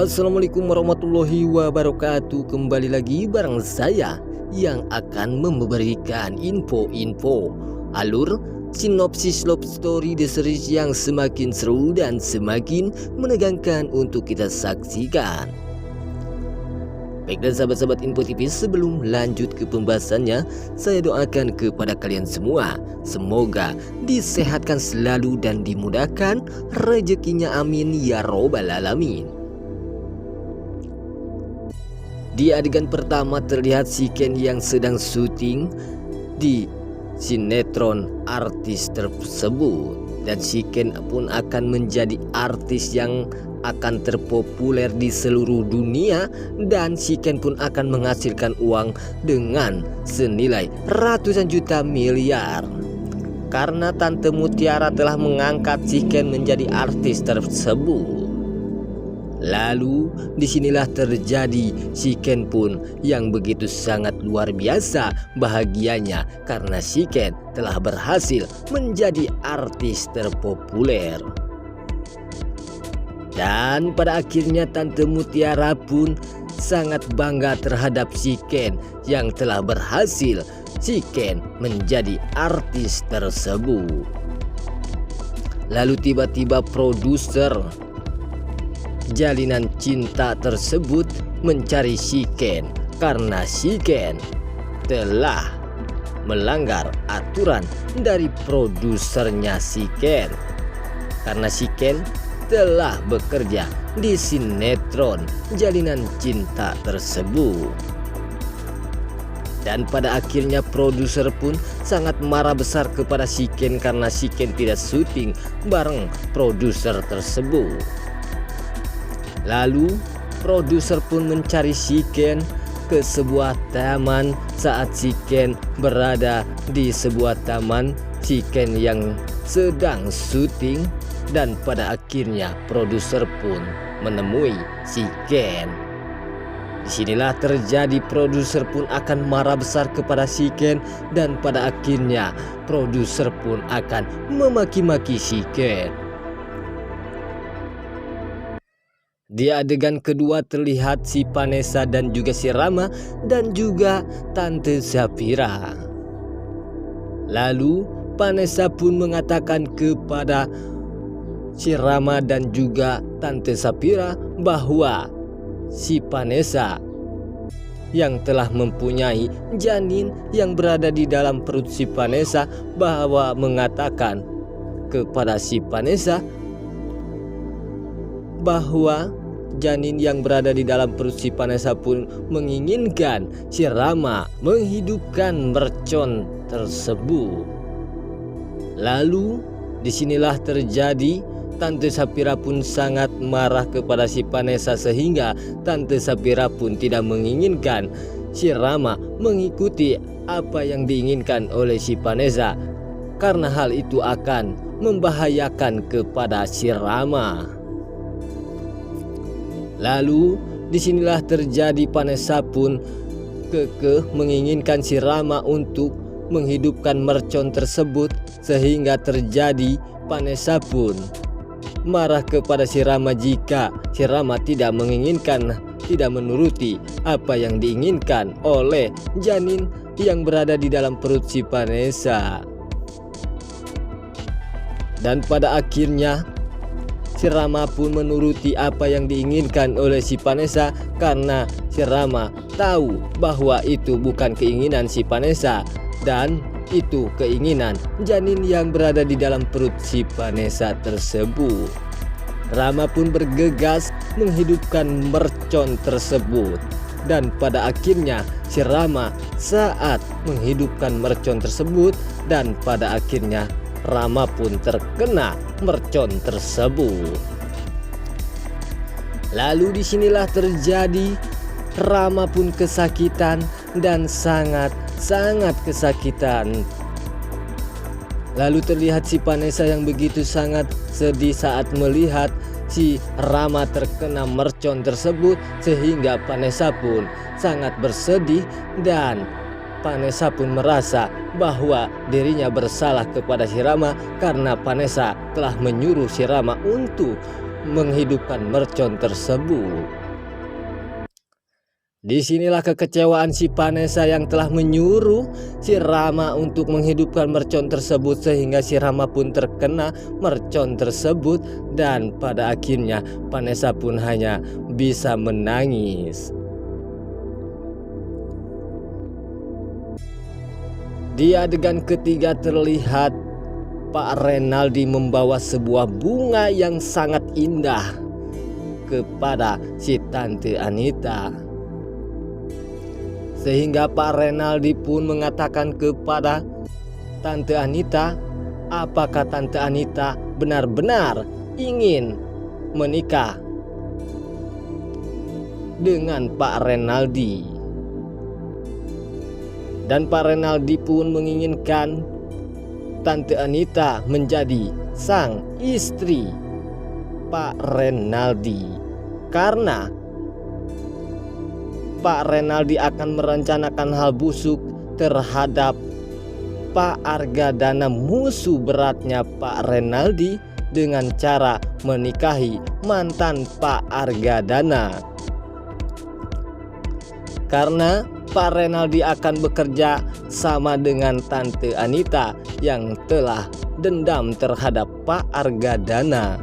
Assalamualaikum warahmatullahi wabarakatuh. Kembali lagi bareng saya yang akan memberikan info-info alur sinopsis love story The Series yang semakin seru dan semakin menegangkan untuk kita saksikan. Baik, dan sahabat-sahabat Info TV, sebelum lanjut ke pembahasannya, saya doakan kepada kalian semua, semoga disehatkan selalu dan dimudahkan rezekinya, amin ya robbal alamin. Di adegan pertama terlihat Shiken yang sedang syuting di sinetron artis tersebut, dan Shiken pun akan menjadi artis yang akan terpopuler di seluruh dunia, dan Shiken pun akan menghasilkan uang dengan senilai ratusan juta miliar karena Tante Mutiara telah mengangkat Shiken menjadi artis tersebut. Lalu disinilah terjadi Shiken pun yang begitu sangat luar biasa bahagianya karena Shiken telah berhasil menjadi artis terpopuler. Dan pada akhirnya Tante Mutiara pun sangat bangga terhadap Shiken yang telah berhasil Shiken menjadi artis tersebut. Lalu tiba-tiba produser jalinan cinta tersebut mencari Shiken karena Shiken telah melanggar aturan dari produsernya Shiken, karena Shiken telah bekerja di sinetron jalinan cinta tersebut. Dan pada akhirnya produser pun sangat marah besar kepada Shiken karena Shiken tidak syuting bareng produser tersebut. Lalu produser pun mencari Shiken ke sebuah taman. Saat Shiken berada di sebuah taman, Shiken yang sedang syuting, dan pada akhirnya produser pun menemui Shiken. Disinilah terjadi produser pun akan marah besar kepada Shiken, dan pada akhirnya produser pun akan memaki-maki Shiken. Di adegan kedua terlihat si Vanessa dan juga si Rama dan juga Tante Safira. Lalu Vanessa pun mengatakan kepada si Rama dan juga Tante Safira bahwa si Vanessa yang telah mempunyai janin yang berada di dalam perut si Vanessa, bahwa mengatakan kepada si Vanessa bahwa janin yang berada di dalam perut si Vanessa pun menginginkan si Rama menghidupkan mercon tersebut. Lalu disinilah terjadi Tante Safira pun sangat marah kepada si Vanessa, sehingga Tante Safira pun tidak menginginkan si Rama mengikuti apa yang diinginkan oleh si Vanessa, karena hal itu akan membahayakan kepada si Rama. Lalu disinilah terjadi Vanessa pun kekeh menginginkan si Rama untuk menghidupkan mercon tersebut, sehingga terjadi Vanessa pun marah kepada si Rama jika si Rama tidak menuruti apa yang diinginkan oleh janin yang berada di dalam perut si Vanessa. Dan pada akhirnya si Rama pun menuruti apa yang diinginkan oleh si Vanessa, karena si Rama tahu bahwa itu bukan keinginan si Vanessa, dan itu keinginan janin yang berada di dalam perut si Vanessa tersebut. Rama pun bergegas menghidupkan mercon tersebut, dan pada akhirnya si Rama saat menghidupkan mercon tersebut, dan pada akhirnya Rama pun terkena mercon tersebut. Lalu disinilah terjadi Rama pun kesakitan dan sangat kesakitan. Lalu terlihat si Vanessa yang begitu sangat sedih saat melihat si Rama terkena mercon tersebut, sehingga Vanessa pun sangat bersedih, dan Vanessa pun merasa bahwa dirinya bersalah kepada si Rama karena Vanessa telah menyuruh si Rama untuk menghidupkan mercon tersebut. Disinilah kekecewaan si Vanessa yang telah menyuruh si Rama untuk menghidupkan mercon tersebut, sehingga si Rama pun terkena mercon tersebut, dan pada akhirnya Vanessa pun hanya bisa menangis. Di adegan ketiga terlihat Pak Renaldi membawa sebuah bunga yang sangat indah kepada si Tante Anita. Sehingga Pak Renaldi pun mengatakan kepada Tante Anita, apakah Tante Anita benar-benar ingin menikah dengan Pak Renaldi? Dan Pak Renaldi pun menginginkan Tante Anita menjadi sang istri Pak Renaldi, karena Pak Renaldi akan merencanakan hal busuk terhadap Pak Argadana, musuh beratnya Pak Renaldi, dengan cara menikahi mantan Pak Argadana. Karena Pak Renaldi akan bekerja sama dengan Tante Anita yang telah dendam terhadap Pak Argadana.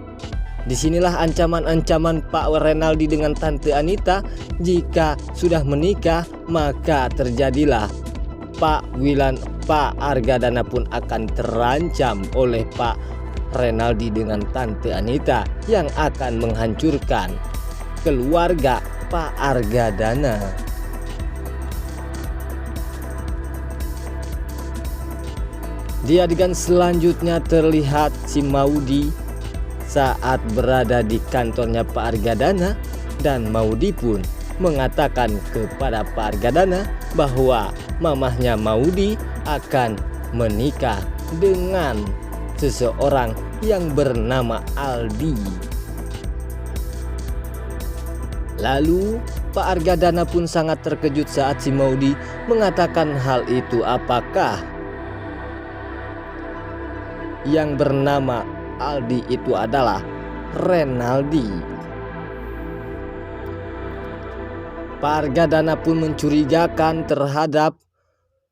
Disinilah ancaman-ancaman Pak Renaldi dengan Tante Anita. Jika sudah menikah, maka terjadilah Pak Argadana pun akan terancam oleh Pak Renaldi dengan Tante Anita yang akan menghancurkan keluarga Pak Argadana. Di adegan selanjutnya terlihat si Maudi saat berada di kantornya Pak Argadana, dan Maudi pun mengatakan kepada Pak Argadana bahwa mamahnya Maudi akan menikah dengan seseorang yang bernama Aldi. Lalu Pak Argadana pun sangat terkejut saat si Maudi mengatakan hal itu. Apakah yang bernama Aldi itu adalah Renaldi? Pak Argadana pun mencurigakan terhadap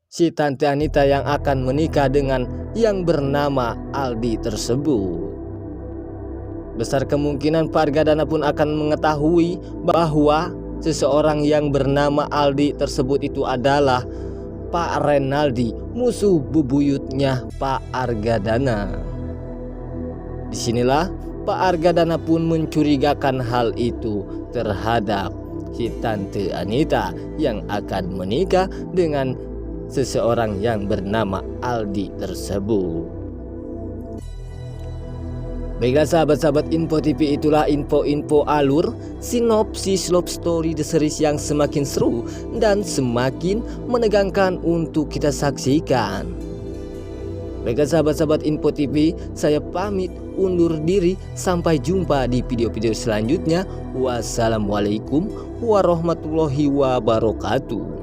si Tante Anita yang akan menikah dengan yang bernama Aldi tersebut. Besar kemungkinan Pak Argadana pun akan mengetahui bahwa seseorang yang bernama Aldi tersebut itu adalah Pak Renaldi, musuh bebuyutnya Pak Argadana. Disinilah Pak Argadana pun mencurigakan hal itu terhadap si Tante Anita yang akan menikah dengan seseorang yang bernama Aldi tersebut. Baiklah sahabat-sahabat Info TV, itulah info-info alur sinopsis love story The Series yang semakin seru dan semakin menegangkan untuk kita saksikan. Baiklah sahabat-sahabat Info TV, saya pamit undur diri. Sampai jumpa di video-video selanjutnya. Wassalamualaikum warahmatullahi wabarakatuh.